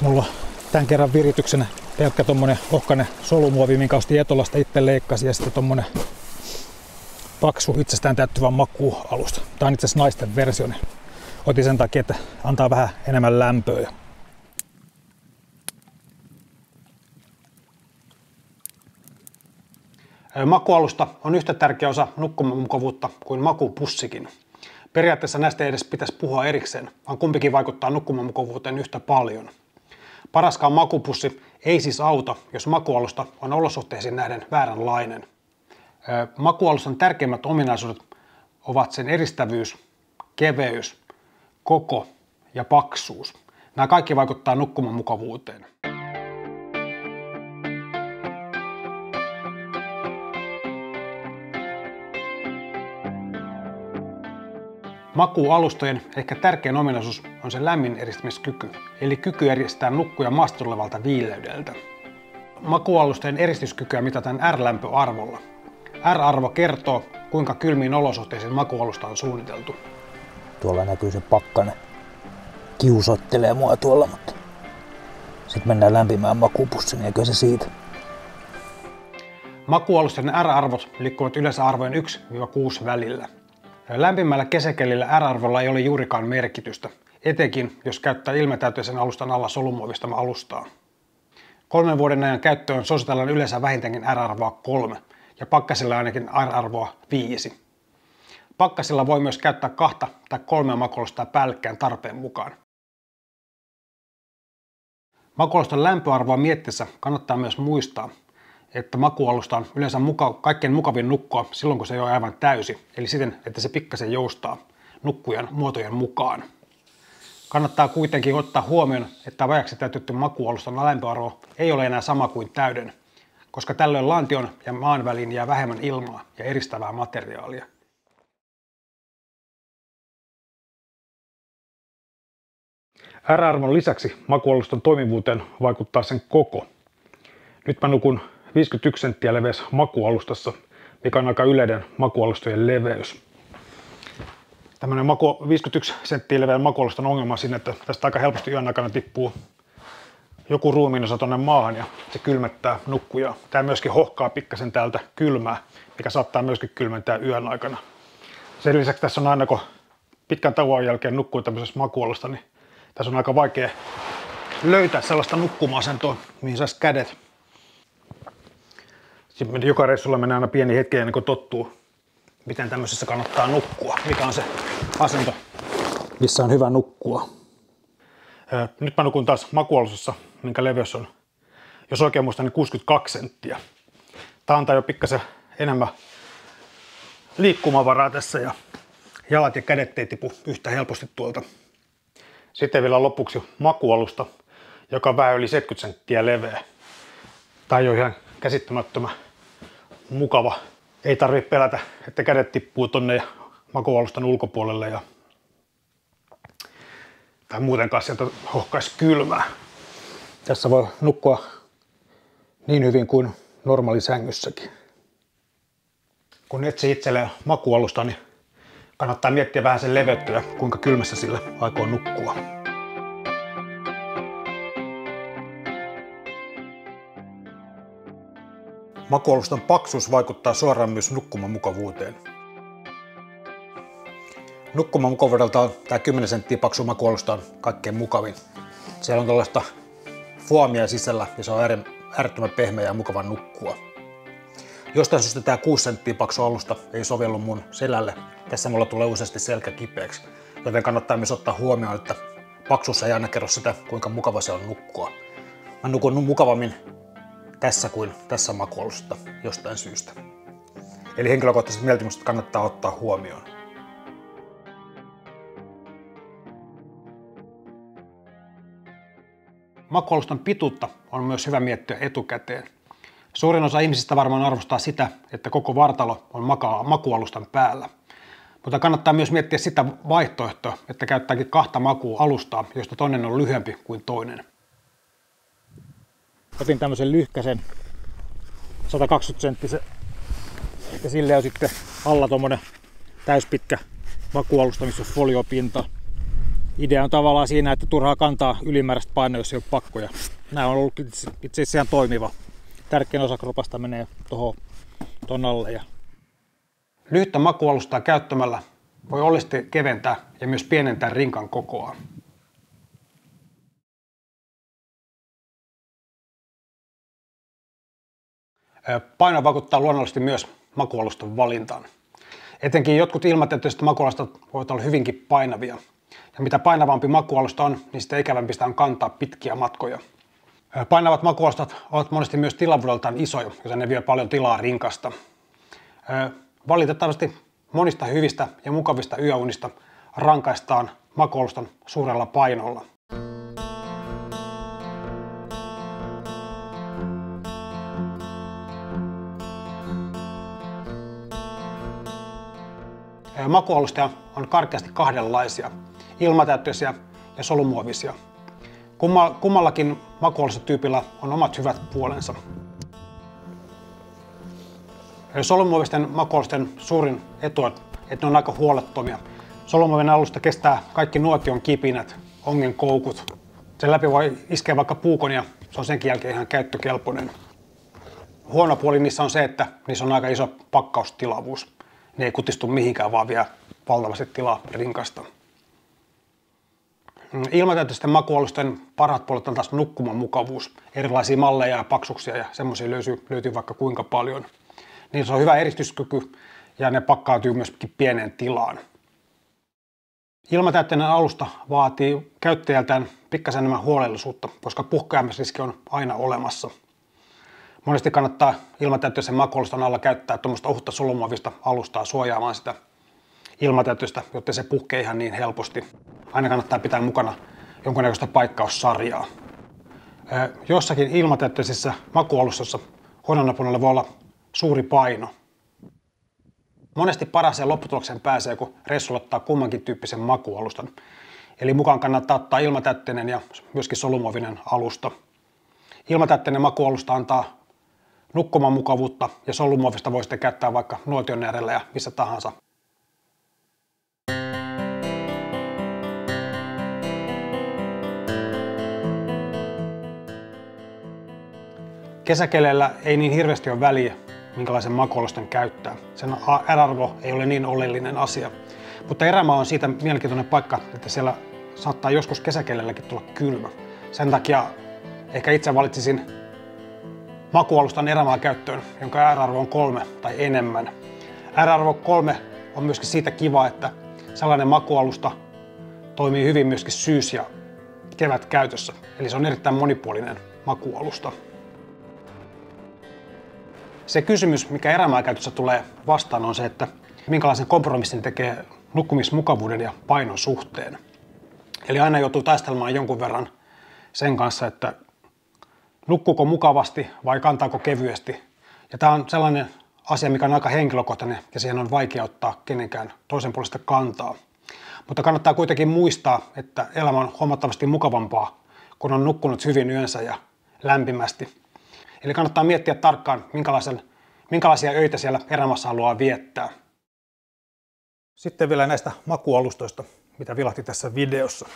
Mulla on tämän kerran virityksenä pelkkä tommonen ohkainen solumuovi, minkä ostin Etolasta, itse leikkasin, ja sitten tommonen paksu itsestään täyttyvä makuualusta. Tää on itse asiassa naisten versio. Otin sen takia, että antaa vähän enemmän lämpöä. Makualusta on yhtä tärkeä osa nukkumamukavuutta kuin makupussikin. Periaatteessa näistä ei edes pitäisi puhua erikseen, vaan kumpikin vaikuttaa nukkumamukavuuteen yhtä paljon. Paraskaan makupussi ei siis auta, jos makualusta on olosuhteisiin nähden vääränlainen. Makualustan tärkeimmät ominaisuudet ovat sen eristävyys, keveys, koko ja paksuus. Nämä kaikki vaikuttaa nukkumamukavuuteen. Makuualustojen ehkä tärkein ominaisuus on sen lämmin eristämiskyky, eli kyky eristää nukkuja maasta tulevalta viileydeltä. Makuualustojen eristyskykyä mitataan R-lämpöarvolla. R-arvo kertoo, kuinka kylmiin olosuhteisiin makuualusta on suunniteltu. Tuolla näkyy se pakkanen. Kiusoittelee mua tuolla, mutta sitten mennään lämpimään makuupussiin, eikö se siitä? Makuualustojen R-arvot liikkuvat yleensä arvojen 1-6 välillä. Lämpimällä kesäkelillä R-arvolla ei ole juurikaan merkitystä, etenkin jos käyttää ilmatäyteisen alustan alla solumuovista alustaa. 3 vuoden ajan käyttöön suositellaan yleensä vähintäänkin R-arvoa 3 ja pakkasilla ainakin R-arvoa 5. Pakkasilla voi myös käyttää 2 tai 3 makuualustaa päällekkäin tarpeen mukaan. Makuualustan lämpöarvoa miettiessä kannattaa myös muistaa, että makuualusta on yleensä kaikkein mukavin nukkua silloin, kun se ei ole aivan täysi, eli siten, että se pikkasen joustaa nukkujan muotojen mukaan. Kannattaa kuitenkin ottaa huomioon, että vajaksi täytetty makuualustan lämpöarvo ei ole enää sama kuin täyden, koska tällöin lantion ja maan väliin jää vähemmän ilmaa ja eristävää materiaalia. R-arvon lisäksi makuualustan toimivuuteen vaikuttaa sen koko. Nyt mä nukun 51 senttiä leveässä makuualustassa, mikä on aika yleinen makuualustojen leveys. Tämmöinen 51 senttiä leveän makuualustan ongelma on siinä, että tästä aika helposti yön aikana tippuu joku ruumiinosa tonne maahan ja se kylmettää nukkujaa. Tämä myöskin hohkaa pikkasen täältä kylmää, mikä saattaa myöskin kylmentää yön aikana. Sen lisäksi tässä on aina, kun pitkän tauon jälkeen nukkuu tämmöisessä makuualusta, niin tässä on aika vaikea löytää sellaista nukkuma-asentoa, mihin saisi kädet. Sitten joka reissulla menee aina pieni hetki ennen kuin tottuu, miten tämmöisessä kannattaa nukkua. Mikä on se asento, missä on hyvä nukkua. Nyt mä nukun taas makuualusassa, minkä leveys on, jos oikein muistan, niin 62 senttiä. Tää antaa jo pikkasen enemmän liikkumavaraa tässä ja jalat ja kädet ei tipu yhtä helposti tuolta. Sitten vielä lopuksi makuualusta, joka on vähän yli 70 senttiä leveä. Tää on jo ihan käsittämättömän mukava. Ei tarvitse pelätä, että kädet tippuu tonne makuualustan ulkopuolelle tai muutenkaan sieltä hohkaisi kylmää. Tässä voi nukkua niin hyvin kuin normaali sängyssäkin. Kun etsii itselleen makuualusta, niin kannattaa miettiä vähän sen leveyttä ja kuinka kylmässä sillä aikoo nukkua. Makuualustan paksuus vaikuttaa suoraan myös nukkumamukavuuteen. Nukkumamukavuudelta on tämä 10 senttiä paksu makuualusta on kaikkein mukavin. Siellä on tällaista foamia sisällä ja se on äärettömän pehmeä ja mukava nukkua. Jostain syystä tämä 6 senttiä paksu alusta ei sovellu mun selälle. Tässä mulla tulee useasti selkä kipeäksi, joten kannattaa myös ottaa huomioon, että paksuus ei aina kerro sitä, kuinka mukava se on nukkua. Mä nukun mukavammin tässä kuin tässä makuualusta jostain syystä. Eli henkilökohtaiset mieltymykset kannattaa ottaa huomioon. Makuualustan pituutta on myös hyvä miettiä etukäteen. Suurin osa ihmisistä varmaan arvostaa sitä, että koko vartalo on makuualustan päällä. Mutta kannattaa myös miettiä sitä vaihtoehtoa, että käyttääkin 2 makuualustaa, joista toinen on lyhyempi kuin toinen. Otin tämmöisen lyhkäsen 120 senttisen ja sille on sitten alla tommonen täyspitkä makuualusta, missä on foliopinta. Idea on tavallaan siinä, että turhaa kantaa ylimääräistä painoa, jos ei ole pakkoja. Nämä on ollut itse asiassa ihan toimiva. Tärkein osa kropasta menee tuon alle. Lyhyttä makuualustaa käyttämällä voi ollisesti keventää ja myös pienentää rinkan kokoa. Paino vaikuttaa luonnollisesti myös makuualustan valintaan. Etenkin jotkut ilmatäytteiset makuualustat voivat olla hyvinkin painavia. Ja mitä painavampi makuualusta on, niin sitä ikävämpi sitä on kantaa pitkiä matkoja. Painavat makuualustat ovat monesti myös tilavuudeltaan isoja, joten ne vie paljon tilaa rinkasta. Valitettavasti monista hyvistä ja mukavista yöunista rankaistaan makuualustan suurella painolla. Makuualustoja on karkeasti kahdenlaisia, ilmatäytteisiä ja solumuovisia. Kummallakin makuualustotyypillä on omat hyvät puolensa. Solumuovisten makuualusten suurin etu on, että ne on aika huolettomia. Solumuovinen alusta kestää kaikki nuotion kipinät, ongen koukut. Sen läpi voi iskeä vaikka puukon ja se on senkin jälkeen ihan käyttökelpoinen. Huono puoli niissä on se, että niissä on aika iso pakkaustilavuus. Ne ei kutistu mihinkään, vaan vie valtavasti tilaa rinkasta. Ilmatäytteisten makuualusten parhaat puolet on taas nukkuman mukavuus. Erilaisia malleja ja paksuksia ja semmoisia löytyy vaikka kuinka paljon. Niissä on hyvä eristyskyky ja ne pakkautuu myöskin pieneen tilaan. Ilmatäytteinen alusta vaatii käyttäjältään pikkasen enemmän huolellisuutta, koska puhkeamisriski on aina olemassa. Monesti kannattaa ilmatäytteisen makuualustan alla käyttää tuommoista ohutta solumuovista alustaa suojaamaan sitä ilmatäytteistä, jotta se puhkee ihan niin helposti. Aina kannattaa pitää mukana jonkunnäköistä paikkaussarjaa. Jossakin ilmatäytteisissä makuualustoissa huonona puolella voi olla suuri paino. Monesti parhaaseen lopputulokseen pääsee, kun reissulla ottaa kummankin tyyppisen makuualustan. Eli mukaan kannattaa ottaa ilmatäytteinen ja myöskin solumuovinen alusta. Ilmatäytteinen makuualusta antaa nukkuman mukavuutta ja solumuovista voi sitten käyttää vaikka nuotion äärellä ja missä tahansa. Kesäkeleillä ei niin hirveästi ole väliä, minkälaisen makuualustan käyttää. Sen R-arvo ei ole niin oleellinen asia. Mutta erämaa on siitä mielenkiintoinen paikka, että siellä saattaa joskus kesäkeleilläkin tulla kylmä. Sen takia ehkä itse valitsisin makuualustan erämaa käyttöön, jonka R-arvo on 3 tai enemmän. R-arvo 3 on myöskin siitä kiva, että sellainen makuualusta toimii hyvin myöskin syys- ja kevätkäytössä. Eli se on erittäin monipuolinen makuualusta. Se kysymys, mikä erämaakäytössä tulee vastaan, on se, että minkälaisen kompromissin tekee nukkumismukavuuden ja painon suhteen. Eli aina joutuu taistelemaan jonkun verran sen kanssa, että nukkuuko mukavasti vai kantaako kevyesti. Ja tämä on sellainen asia, mikä on aika henkilökohtainen ja siihen on vaikea ottaa kenenkään toisen puolesta kantaa. Mutta kannattaa kuitenkin muistaa, että elämä on huomattavasti mukavampaa, kun on nukkunut hyvin yönsä ja lämpimästi. Eli kannattaa miettiä tarkkaan, minkälaisia öitä siellä erämaassa haluaa viettää. Sitten vielä näistä makuualustoista, mitä vilahti tässä videossa.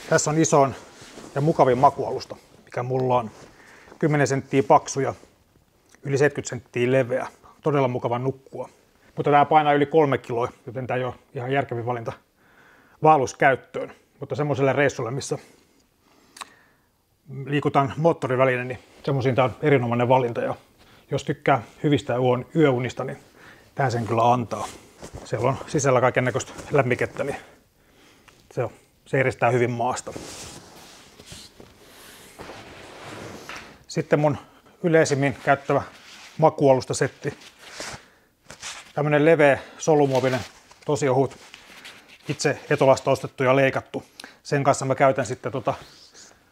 Tässä on isoin ja mukavin makuualusta, mikä mulla on. 10 senttiä paksu ja yli 70 senttiä leveä. Todella mukava nukkua. Mutta tämä painaa yli 3 kiloa, joten tämä ei ole ihan järkevin valinta vaelluskäyttöön. Mutta semmoiselle reissulle, missä liikutaan moottoriväline, niin semmoisiin tämä on erinomainen valinta. Ja jos tykkää hyvistä yöunista, niin tämä sen kyllä antaa. Siellä on sisällä kaikennäköistä lämmikettä, niin se eristää hyvin maasta. Sitten mun yleisimmin käyttävä makuualustasetti. Tämmönen leveä solumuovinen, tosi ohut, itse Etolasta ostettu ja leikattu. Sen kanssa mä käytän sitten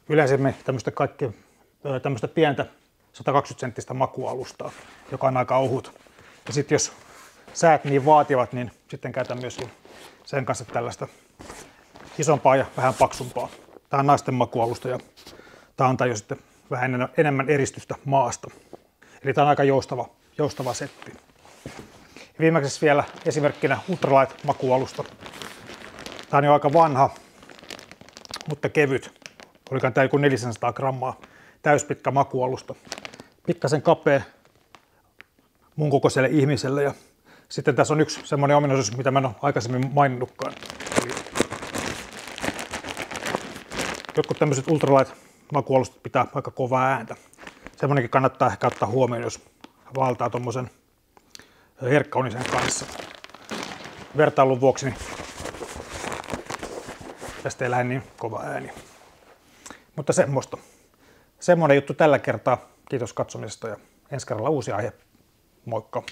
yleisemmin tämmöistä pientä 120 senttistä makuualustaa, joka on aika ohut. Ja sitten jos säät niin vaativat, niin sitten käytän myöskin sen kanssa tällaista isompaa ja vähän paksumpaa. Tämä on naisten makuualusta ja tämä antaa jo sitten vähän enemmän eristystä maasta. Eli tämä on aika joustava setti. Viimeiseksi vielä esimerkkinä ultralight makuualusta. Tää on jo aika vanha, mutta kevyt. Olikaan tää joku 400 grammaa. Täyspitkä makualusta. Pikkasen kapea mun kokoiselle ihmiselle. Ja sitten tässä on yksi semmoinen ominaisuus, mitä mä en ole aikaisemmin maininnutkaan. Eli jotkut tämmöiset ultralight makualustat pitää aika kovaa ääntä. Semmoinenkin kannattaa ehkä ottaa huomioon, jos vaeltaa tommosen herkkaunisen kanssa. Vertailun vuoksi niin tästä ei lähde niin kova ääni. Mutta semmoista. Semmoinen juttu tällä kertaa. Kiitos katsomisesta ja ensi kerralla uusi aihe. Moikka!